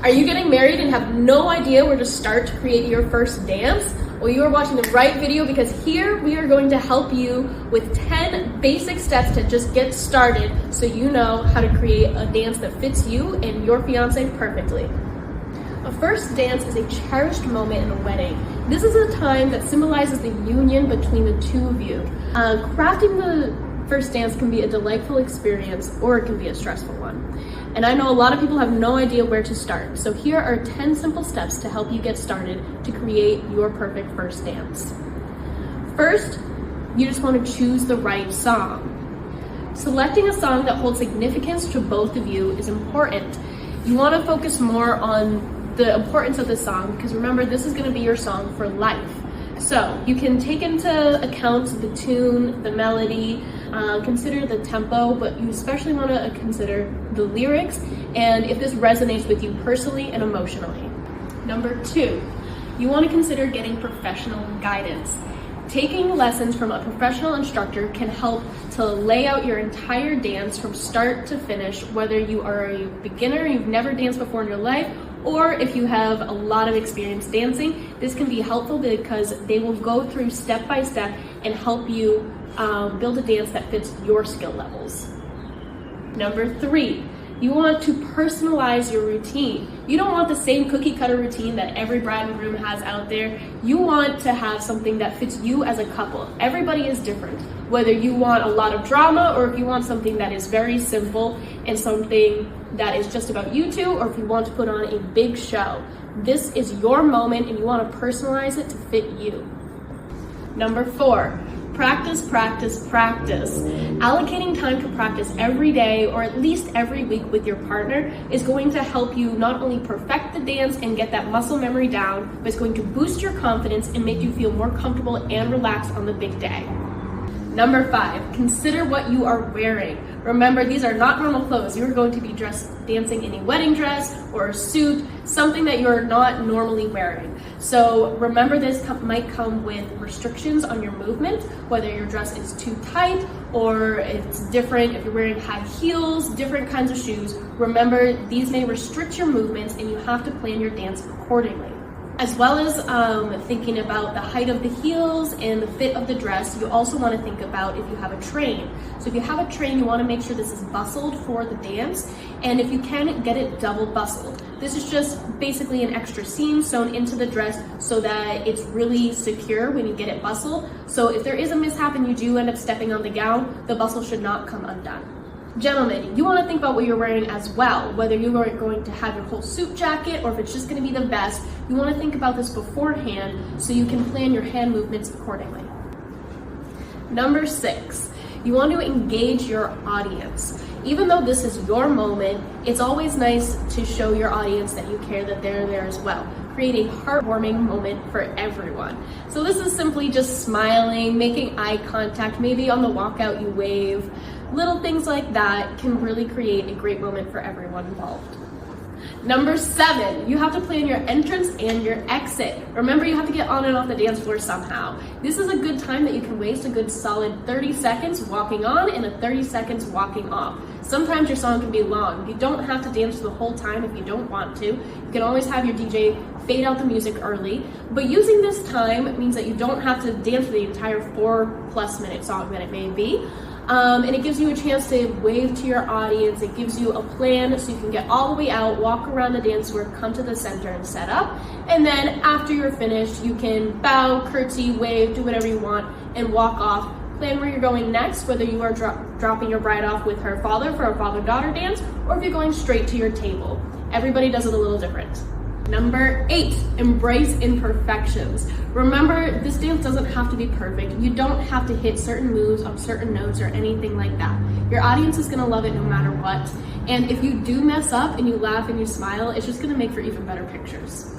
Are you getting married and have no idea where to start to create your first dance? Well, you are watching the right video, because here we are going to help you with 10 basic steps to just get started so you know how to create a dance that fits you and your fiance perfectly. A first dance is a cherished moment in a wedding. This is a time that symbolizes the union between the two of you. Crafting the first dance can be a delightful experience, or it can be a stressful one. And I know a lot of people have no idea where to start. So here are 10 simple steps to help you get started to create your perfect first dance. First, you just want to choose the right song. Selecting a song that holds significance to both of you is important. You want to focus more on the importance of the song, because remember, this is going to be your song for life. So you can take into account the tune, the melody, consider the tempo, but you especially want to consider the lyrics and if this resonates with you personally and emotionally. Number 2, you want to consider getting professional guidance. Taking lessons from a professional instructor can help to lay out your entire dance from start to finish, whether you are a beginner, you've never danced before in your life, or if you have a lot of experience dancing. This can be helpful because they will go through step by step and help you build a dance that fits your skill levels. Number 3, you want to personalize your routine. You don't want the same cookie cutter routine that every bride and groom has out there. You want to have something that fits you as a couple. Everybody is different. Whether you want a lot of drama, or if you want something that is very simple and something that is just about you two, or if you want to put on a big show. This is your moment and you want to personalize it to fit you. Number 4, practice, practice, practice. Allocating time to practice every day or at least every week with your partner is going to help you not only perfect the dance and get that muscle memory down, but it's going to boost your confidence and make you feel more comfortable and relaxed on the big day. Number 5, consider what you are wearing. Remember, these are not normal clothes. You're going to be dancing in a wedding dress or a suit, something that you're not normally wearing. So remember, this might come with restrictions on your movement, whether your dress is too tight or it's different if you're wearing high heels, different kinds of shoes. Remember, these may restrict your movements and you have to plan your dance accordingly. As well as thinking about the height of the heels and the fit of the dress, you also want to think about if you have a train. So if you have a train, you want to make sure this is bustled for the dance, and if you can, get it double bustled. This is just basically an extra seam sewn into the dress so that it's really secure when you get it bustled. So if there is a mishap and you do end up stepping on the gown, the bustle should not come undone. Gentlemen, you want to think about what you're wearing as well. Whether you are going to have your whole suit jacket or if it's just going to be the vest, you want to think about this beforehand so you can plan your hand movements accordingly. Number 6, you want to engage your audience. Even though this is your moment, it's always nice to show your audience that you care, that they're there as well. Create a heartwarming moment for everyone. So this is simply just smiling, making eye contact, maybe on the walkout you wave. Little things like that can really create a great moment for everyone involved. Number 7, you have to plan your entrance and your exit. Remember, you have to get on and off the dance floor somehow. This is a good time that you can waste a good solid 30 seconds walking on and 30 seconds walking off. Sometimes your song can be long. You don't have to dance the whole time if you don't want to. You can always have your DJ fade out the music early, but using this time means that you don't have to dance for the entire 4+ minute song that it may be. And it gives you a chance to wave to your audience. It gives you a plan so you can get all the way out, walk around the dance floor, come to the center and set up. And then after you're finished, you can bow, curtsy, wave, do whatever you want, and walk off. Plan where you're going next, whether you are dropping your bride off with her father for a father-daughter dance, or if you're going straight to your table. Everybody does it a little different. Number 8, embrace imperfections. Remember, this dance doesn't have to be perfect. You don't have to hit certain moves on certain notes or anything like that. Your audience is gonna love it no matter what. And if you do mess up and you laugh and you smile, it's just gonna make for even better pictures.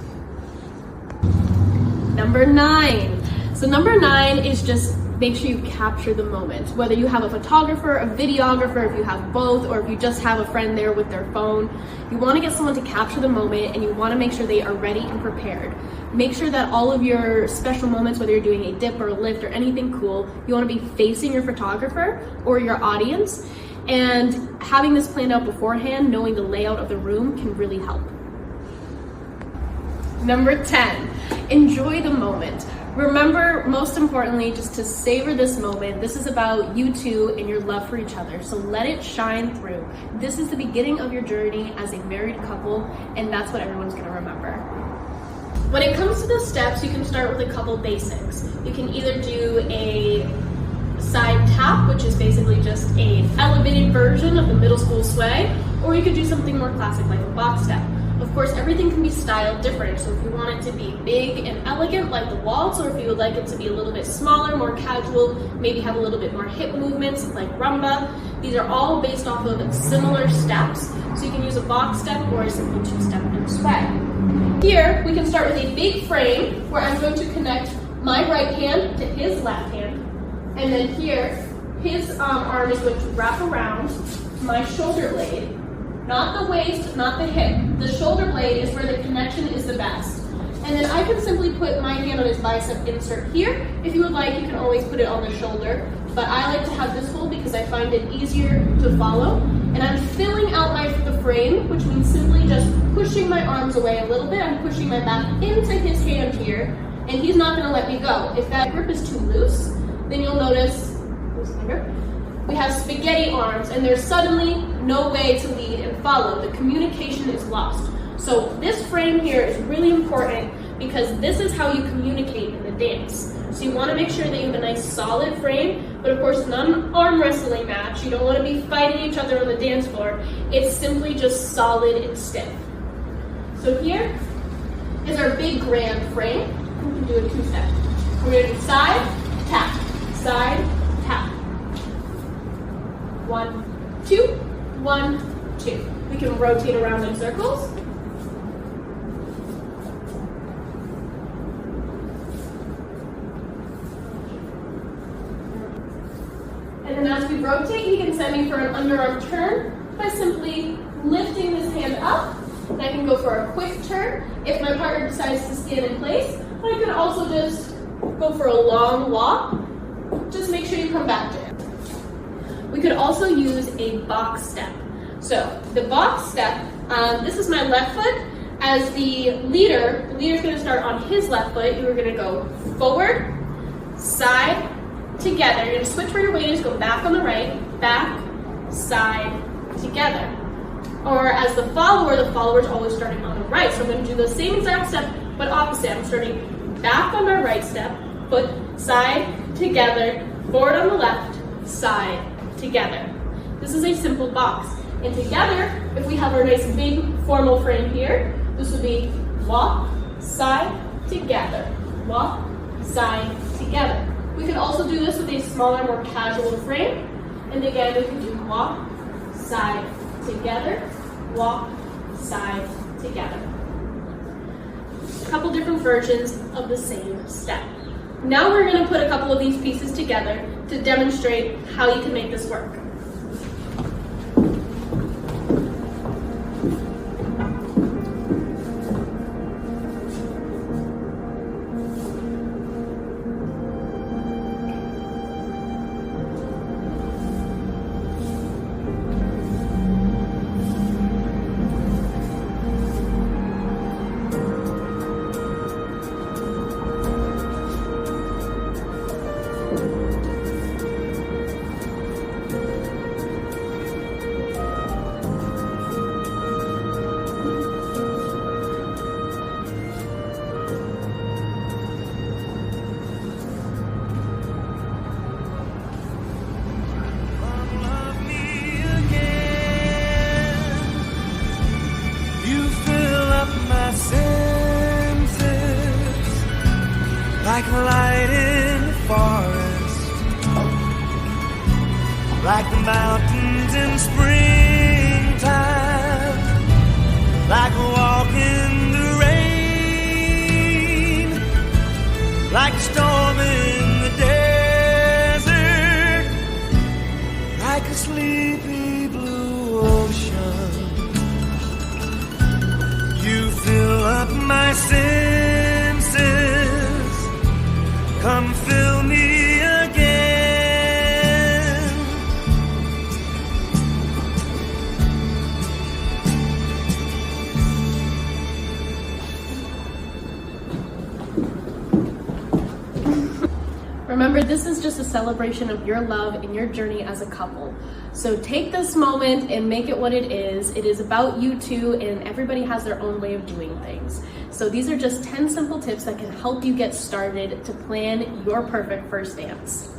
Number 9. So number 9 is just make sure you capture the moment. Whether you have a photographer, a videographer, if you have both, or if you just have a friend there with their phone, you want to get someone to capture the moment and you want to make sure they are ready and prepared. Make sure that all of your special moments, whether you're doing a dip or a lift or anything cool, you want to be facing your photographer or your audience. And having this planned out beforehand, knowing the layout of the room can really help. Number 10, enjoy the moment. Remember, most importantly, just to savor this moment. This is about you two and your love for each other. So let it shine through. This is the beginning of your journey as a married couple, and that's what everyone's gonna remember. When it comes to the steps, you can start with a couple basics. You can either do a side tap, which is basically just an elevated version of the middle school sway, or you could do something more classic like a box step. Of course, everything can be styled different, so if you want it to be big and elegant like the waltz, or if you would like it to be a little bit smaller, more casual, maybe have a little bit more hip movements like rumba, these are all based off of similar steps, so you can use a box step or a simple two-step in sway. Here, we can start with a big frame where I'm going to connect my right hand to his left hand, and then here, his arm is going to wrap around my shoulder blade. Not the waist, not the hip. The shoulder blade is where the connection is the best. And then I can simply put my hand on his bicep insert here. If you would like, you can always put it on the shoulder. But I like to have this hold because I find it easier to follow. And I'm filling out the frame, which means simply just pushing my arms away a little bit. I'm pushing my back into his hand here, and he's not gonna let me go. If that grip is too loose, then you'll notice, we have spaghetti arms, and there's suddenly no way to lead and follow. The communication is lost. So this frame here is really important because this is how you communicate in the dance. So you want to make sure that you have a nice solid frame, but of course not an arm wrestling match. You don't want to be fighting each other on the dance floor. It's simply just solid and stiff. So here is our big grand frame. We can do a two-step. We're going to do side, tap, side, tap. 1, 2, 1, 2. We can rotate around in circles. And then as we rotate, he can send me for an underarm turn by simply lifting this hand up. And I can go for a quick turn. If my partner decides to stand in place, I can also just go for a long walk. Just make sure you come back to it. We could also use a box step. So the box step, this is my left foot. As the leader's gonna start on his left foot. You are gonna go forward, side, together. You're gonna switch where your weight is, go back on the right, back, side, together. Or as the follower's always starting on the right. So I'm gonna do the same exact step, but opposite. I'm starting back on my right step, foot, side, together, forward on the left, side, together. This is a simple box. And together, if we have our nice big formal frame here, this would be walk, side, together. Walk, side, together. We could also do this with a smaller, more casual frame. And again, we can do walk, side, together, walk, side, together. A couple different versions of the same step. Now we're going to put a couple of these pieces together to demonstrate how you can make this work. Like a light in the forest, like the mountains in springtime, like a walk in the rain, like a storm in the desert, like a sleepy blue ocean. You fill up my senses. Come fill me again. Remember, this is just a celebration of your love and your journey as a couple. So take this moment and make it what it is. It is about you two, and everybody has their own way of doing things. So these are just 10 simple tips that can help you get started to plan your perfect first dance.